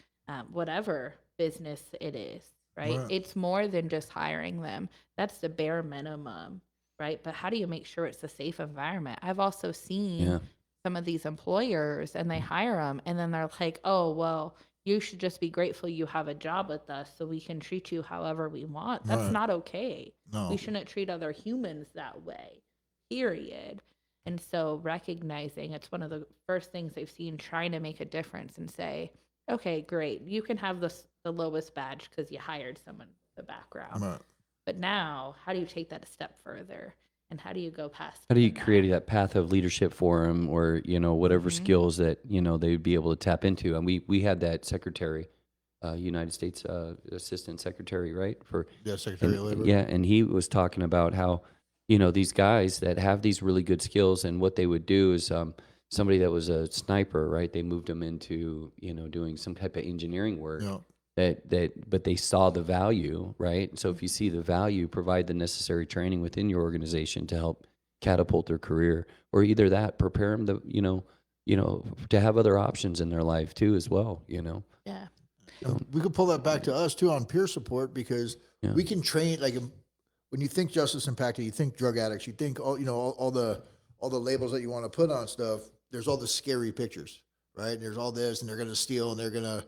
whatever business it is, right? Right. It's more than just hiring them. That's the bare minimum, right? But how do you make sure it's a safe environment? I've also seen some of these employers and they hire them and then they're like, oh, well, you should just be grateful you have a job with us so we can treat you however we want. That's Right. not okay. No. We shouldn't treat other humans that way, period. And so recognizing it's one of the first things they've seen, trying to make a difference and say, okay, great. You can have the lowest badge because you hired someone with a background. Right. But now, how do you take that a step further? And how do you go past? How do you that? create that path of leadership for them, or whatever skills that they'd be able to tap into? And we had that secretary, United States Assistant Secretary, right? Yeah, Secretary of Labor. Yeah, and he was talking about how these guys that have these really good skills, and what they would do is somebody that was a sniper, right? They moved them into doing some type of engineering work. Yeah. But they saw the value, right? So if you see the value, provide the necessary training within your organization to help catapult their career, or either that, prepare them to, to have other options in their life too, as well, Yeah. And we could pull that back to us too on peer support, because we can train, like, when you think justice impacted, you think drug addicts, you think all the labels that you want to put on stuff. There's all the scary pictures, right? And there's all this, and they're going to steal, and they're going to,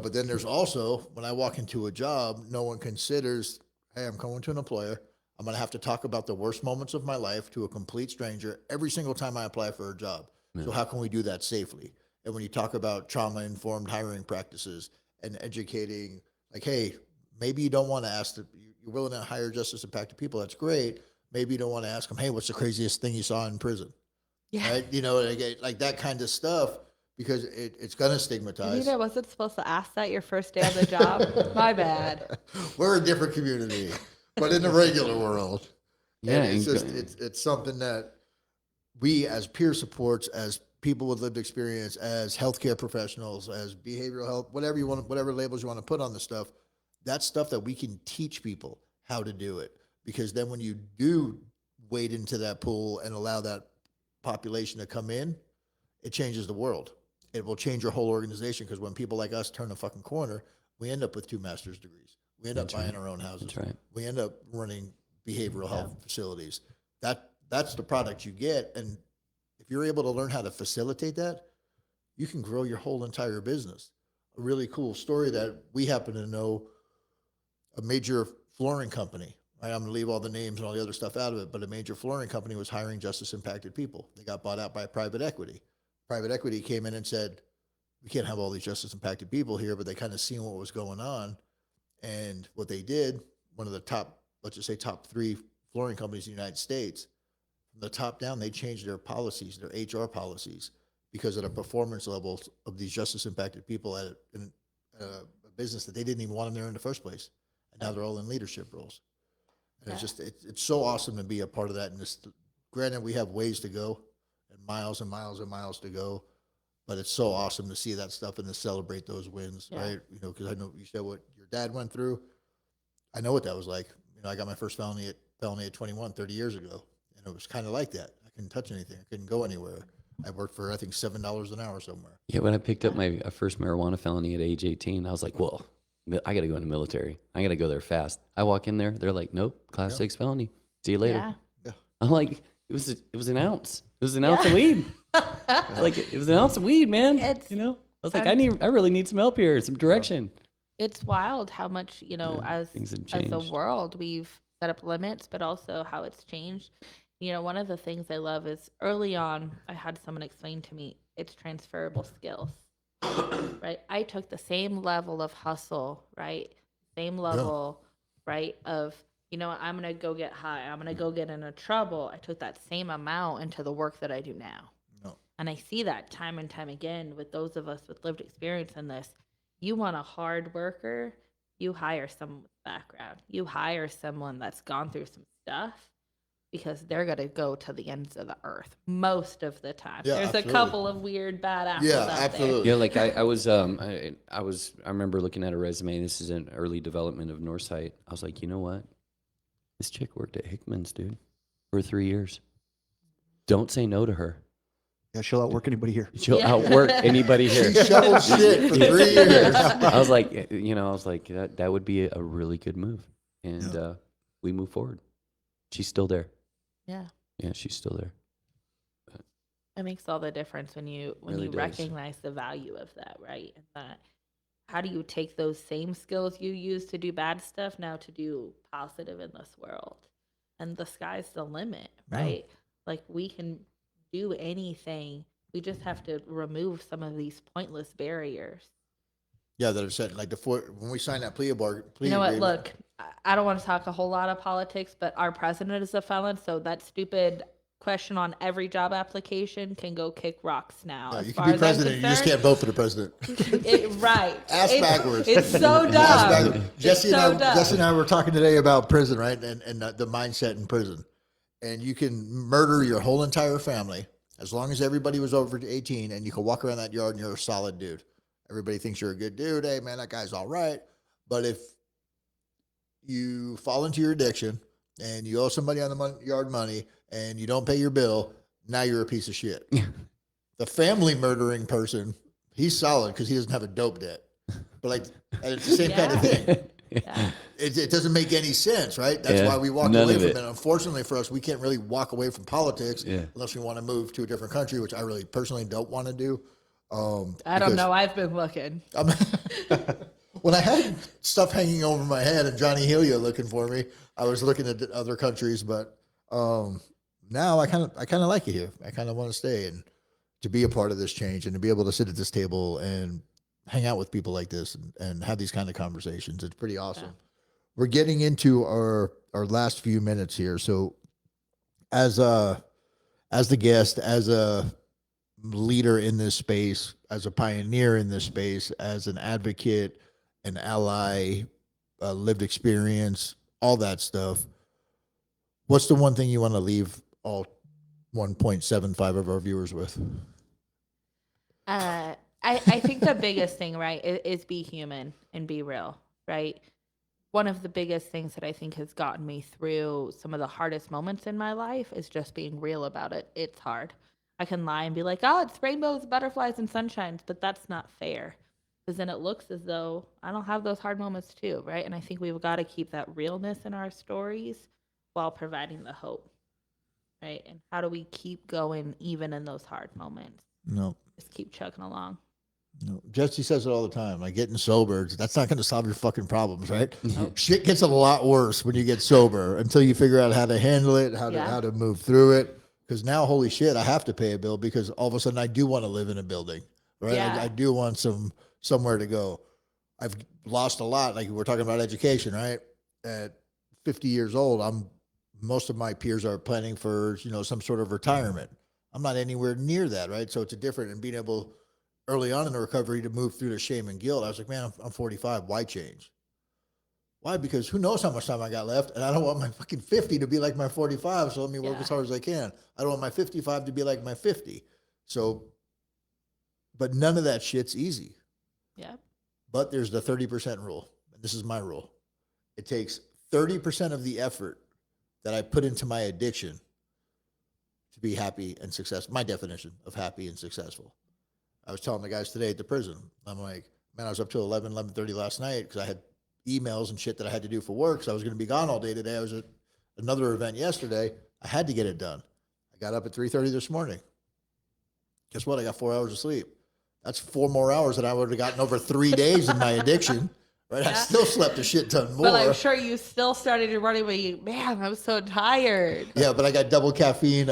but then there's also, when I walk into a job, no one considers, hey, I'm going to an employer. I'm going to have to talk about the worst moments of my life to a complete stranger every single time I apply for a job. So how can we do that safely? And when you talk about trauma-informed hiring practices and educating, like, hey, maybe you don't want to ask, you're willing to hire justice-impacted people. That's great. Maybe you don't want to ask them, hey, what's the craziest thing you saw in prison? Yeah. Right? Like that kind of stuff, because it's going to stigmatize. I wasn't supposed to ask that your first day on the job. My bad. We're a different community, but in the regular world. Yeah, And it's and just, it's something that we, as peer supports, as people with lived experience, as healthcare professionals, as behavioral health, whatever labels you want to put on the stuff, that's stuff that we can teach people how to do it. Because then when you do wade into that pool and allow that population to come in, it changes the world. It will change your whole organization, because when people like us turn a fucking corner, we end up with 2 master's degrees. We end up buying our own houses. That's right. We end up running behavioral health facilities. That's the product you get. And if you're able to learn how to facilitate that, you can grow your whole entire business. A really cool story that we happen to know, a major flooring company, right? I'm gonna leave all the names and all the other stuff out of it, but a major flooring company was hiring justice impacted people. They got bought out by private equity. Private equity came in and said, we can't have all these justice impacted people here, but they kind of seen what was going on. And what they did, one of the top, let's just say top 3 flooring companies in the United States, from the top down, they changed their policies, their HR policies, because of the performance levels of these justice impacted people at a business that they didn't even want them there in the first place. And now they're all in leadership roles. And it's just, it's so awesome to be a part of that. And this, granted, we have ways to go and miles and miles and miles to go, but it's so awesome to see that stuff and to celebrate those wins, right? Because I know you said what your dad went through. I know what that was like. I got my first felony at 21, 30 years ago. And it was kind of like that. I couldn't touch anything. I couldn't go anywhere. I worked for, I think, $7 an hour somewhere. Yeah, when I picked up my first marijuana felony at age 18, I was like, well, I got to go in the military. I got to go there fast. I walk in there. They're like, nope, class 6 felony. See you later. Yeah. I'm like, it was an ounce. It was an ounce of weed. Like, it was an ounce of weed, man. I was like, I really need some help here, some direction. It's wild how much, as things have a changed. world, we've set up limits, but also how it's changed. One of the things I love is early on, I had someone explain to me, it's transferable skills, right? I took the same level of hustle, right? Same level, right? Of, you know what, I'm going to go get high. I'm going to go get into trouble. I took that same amount into the work that I do now. No. And I see that time and time again with those of us with lived experience in this. You want a hard worker, you hire someone with background. You hire someone that's gone through some stuff because they're going to go to the ends of the earth most of the time. Yeah, There's absolutely. a couple of weird bad apples Yeah, out absolutely. Yeah, like I remember looking at a resume. This is an early development of Northside. I was like, you know what? This chick worked at Hickman's, dude, for 3 years. Don't say no to her. Yeah, she'll outwork anybody here. She'll Yeah. outwork anybody here. She shoveled shit for 3 years. I was like, that would be a really good move, and we move forward. She's still there. there. Yeah, she's still there. It makes all the difference when you Really does. recognize the value of that, right? And that how do you take those same skills you use to do bad stuff now to do positive in this world? And the sky's the limit, right? Like we can do anything. We just have to remove some of these pointless barriers. Yeah, that are said like when we signed that plea agreement. You know what? Look, I don't want to talk a whole lot of politics, but our president is a felon, so that stupid question on every job application can go kick rocks now. Yeah, as you far can be as I'm president. You just concerned. can't vote for the president. Right. Ass It's- backwards. It's so dumb. Ass backwards. Jesse so dumb. Jesse and I were talking today about prison, right? And the mindset in prison. And you can murder your whole entire family as long as everybody was over 18, and you can walk around that yard and you're a solid dude. Everybody thinks you're a good dude. Hey, man, that guy's all right. But if you fall into your addiction and you owe somebody on the yard money and you don't pay your bill, now you're a piece of shit. The family murdering person, he's solid because he doesn't have a dope debt. But like, it's the same kind of thing. Yeah. It doesn't make any sense, right? That's Yeah, why we walked none away of from it. it. Unfortunately for us, we can't really walk away from politics Yeah. unless we want to move to a different country, which I really personally don't want to do. I don't know. I've been looking. When I had stuff hanging over my head and Johnny Helia looking for me, I was looking at other countries, but now I kind of like it here. I kind of want to stay and to be a part of this change and to be able to sit at this table and hang out with people like this and have these kind of conversations. It's pretty awesome. Yeah. We're getting into our last few minutes here. So as the guest, as a leader in this space, as a pioneer in this space, as an advocate, an ally, lived experience, all that stuff, what's the one thing you want to leave all 1.75 of our viewers with? I think the biggest thing, right, is be human and be real, right? One of the biggest things that I think has gotten me through some of the hardest moments in my life is just being real about it. It's hard. I can lie and be like, oh, it's rainbows, butterflies, and sunshines, but that's not fair. Because then it looks as though I don't have those hard moments too, right? And I think we've got to keep that realness in our stories while providing the hope, right? And how do we keep going even in those hard moments? No. Just keep chugging along. No, Jesse says it all the time. Like getting sober, that's not going to solve your fucking problems, right? Shit gets a lot worse when you get sober until you figure out how to handle it, how to move through it. Because now, holy shit, I have to pay a bill because all of a sudden I do want to live in a building, right? Yeah. I do want somewhere to go. I've lost a lot. Like we're talking about education, right? At 50 years old, most of my peers are planning for some sort of retirement. I'm not anywhere near that, right? So it's a different and being able early on in the recovery to move through the shame and guilt. I was like, man, I'm 45. Why change? Why? Because who knows how much time I got left, and I don't want my fucking 50 to be like my 45. So let me work as hard as I can. I don't want my 55 to be like my 50. So, but none of that shit's easy. Yeah. But there's the 30% rule. This is my rule. It takes 30% of the effort that I put into my addiction to be happy and successful. My definition of happy and successful. I was telling the guys today at the prison, I'm like, man, I was up till 11:30 last night because I had emails and shit that I had to do for work. So I was going to be gone all day today. I was at another event yesterday. I had to get it done. I got up at 3:30 this morning. Guess what? I got 4 hours of sleep. That's 4 more hours than I would have gotten over 3 days in my addiction. Right? I still slept a shit ton more. But I'm sure you still started to run away. Man, I'm so tired. Yeah, but I got double caffeine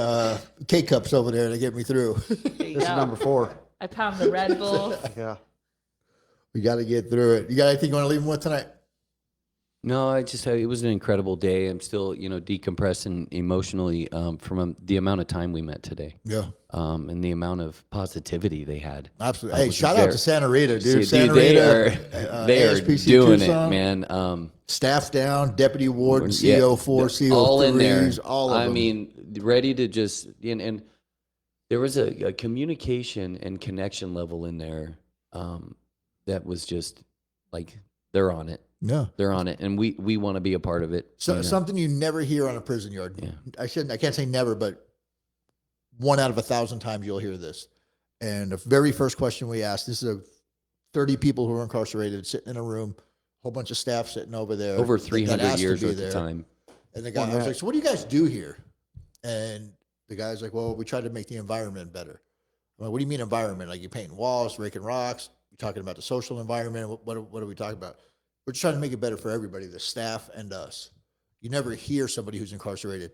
K-cups over there to get me through. There you This is go. number 4. I pound the Red Bull. Yeah. We got to get through it. You got anything you want to leave them with tonight? No, it was an incredible day. I'm still, decompressing emotionally from the amount of time we met today. Yeah. And the amount of positivity they had. Absolutely. Hey, was shout out very- to Santa Rita, dude. Dude, Santa they Rita, are they are ASPC doing it, Tucson, man. Staff down, deputy warden, Yeah, CO4, CO3s, all in there. all of them. I mean, ready to just and there was a communication and connection level in there that was just like they're on it. yeah. They're on it, and we want to be a part of it. So something you never hear on a prison yard. Yeah. I can't say never, but 1 out of 1,000 times you'll hear this. And the very first question we asked, this is 30 people who are incarcerated sitting in a room, whole bunch of staff sitting over there. Over that 300 asked to years be worth there. of time. And the guy, I was like, so what do you guys do here? And the guy's like, well, we try to make the environment better. I'm like, what do you mean environment? Like you're painting walls, raking rocks, you're talking about the social environment. What are we talking about? We're just trying to make it better for everybody, the staff and us. You never hear somebody who's incarcerated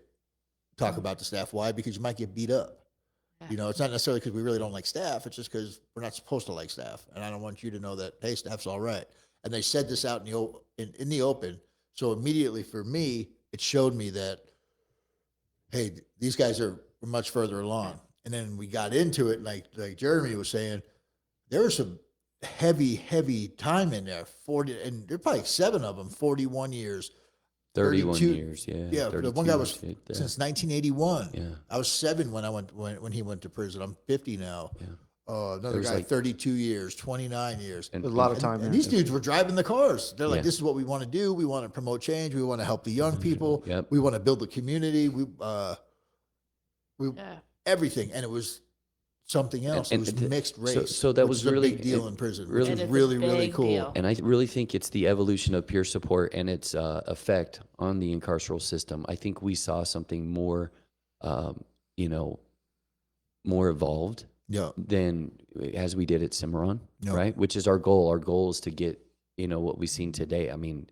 talk about the staff. Why? Because you might get beat up. You know, it's not necessarily because we really don't like staff. It's just because we're not supposed to like staff. And I don't want you to know that, hey, staff's all right. And they said this out in the open. So immediately for me, it showed me that, hey, these guys are much further along. And then we got into it, like Jeremy was saying, there was some heavy time in there. 40, and there are probably 7 of them, 41 years. 31 32 years, yeah. Yeah, the one 32 guy was right there. since 1981. Yeah. I was 7 when he went to prison. I'm 50 now. Yeah. Another There was guy, like- 32 years, 29 years. And- There's a lot of time And there. these dudes were driving the cars. They're like, Yeah. this is what we want to do. We want to promote change. We want to help the young people. Yep. We want to build the community. We Yeah. everything. And it was something else. It was mixed race. so that which was is a really- big deal it in prison. really- Which It is is a really big cool. deal. And I really think it's the evolution of peer support and its effect on the incarceral system. I think we saw something more, more evolved Yeah. than as we did at Cimarron, Yeah. right? Which is our goal. Our goal is to get, what we've seen today. I mean,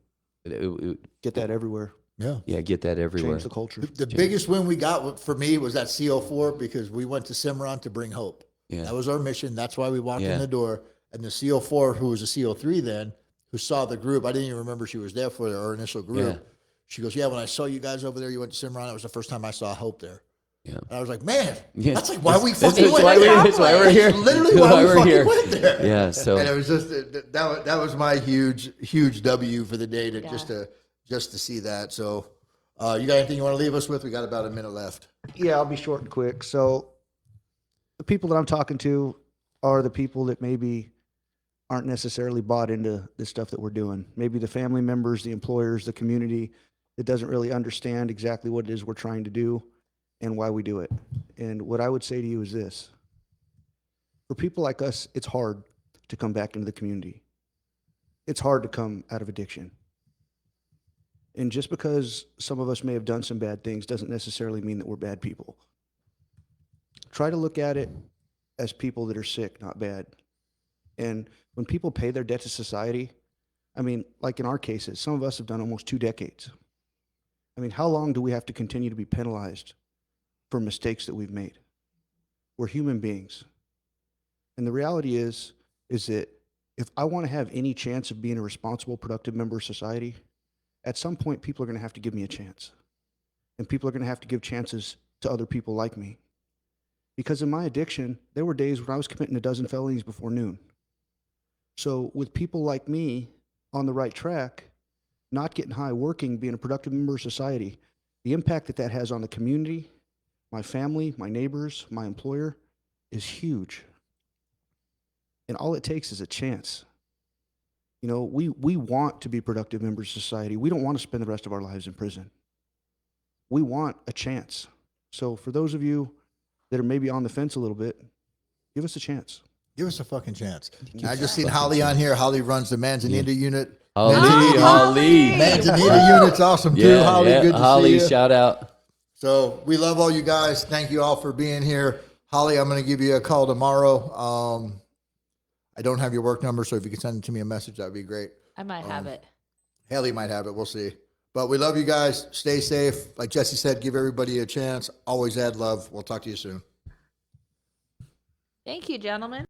Get that everywhere. Yeah. get that everywhere. Change the culture. The biggest win we got for me was that CO4 because we went to Cimarron to bring hope. Yeah. That was our mission. That's why we walked in Yeah. the door. And the CO4, who was a CO3 then, who saw the group, I didn't even remember she was there for our initial group. Yeah. She goes, yeah, when I saw you guys over there, you went to Cimarron, it was the first time I saw hope there. Yeah. And I was like, man, Yeah. that's like why we That's fucking went why there. that's why we're here. That's literally why we fucking went there. Yeah. So And it was just that was my huge W for the day to Yeah. just to see that. So, you got anything you want to leave us with? We got about a minute left. Yeah, I'll be short and quick. So the people that I'm talking to are the people that maybe aren't necessarily bought into the stuff that we're doing. Maybe the family members, the employers, the community that doesn't really understand exactly what it is we're trying to do and why we do it. And what I would say to you is this. For people like us, it's hard to come back into the community. It's hard to come out of addiction. And just because some of us may have done some bad things doesn't necessarily mean that we're bad people. Try to look at it as people that are sick, not bad. And when people pay their debt to society, I mean, like in our cases, some of us have done almost 2 decades. I mean, how long do we have to continue to be penalized for mistakes that we've made? We're human beings. And the reality is that if I want to have any chance of being a responsible, productive member of society, at some point, people are going to have to give me a chance. And people are going to have to give chances to other people like me. Because in my addiction, there were days when I was committing a dozen felonies before noon. So with people like me on the right track, not getting high, working, being a productive member of society, the impact that has on the community, my family, my neighbors, my employer is huge. And all it takes is a chance. You know, we want to be productive members of society. We don't want to spend the rest of our lives in prison. We want a chance. So for those of you that are maybe on the fence a little bit, give us a chance. Give us a fucking chance. I just seen Holly on here. Holly runs the Manzanita unit. Holly. Manzanita unit's awesome too. Yeah, Holly, yeah. good to Holly, see you. shout out. So we love all you guys. Thank you all for being here. Holly, I'm going to give you a call tomorrow. I don't have your work number, so if you can send it to me a message, that would be great. I might have it. Haley might have it. We'll see. But we love you guys. Stay safe. Like Jesse said, give everybody a chance. Always add love. We'll talk to you soon. Thank you, gentlemen.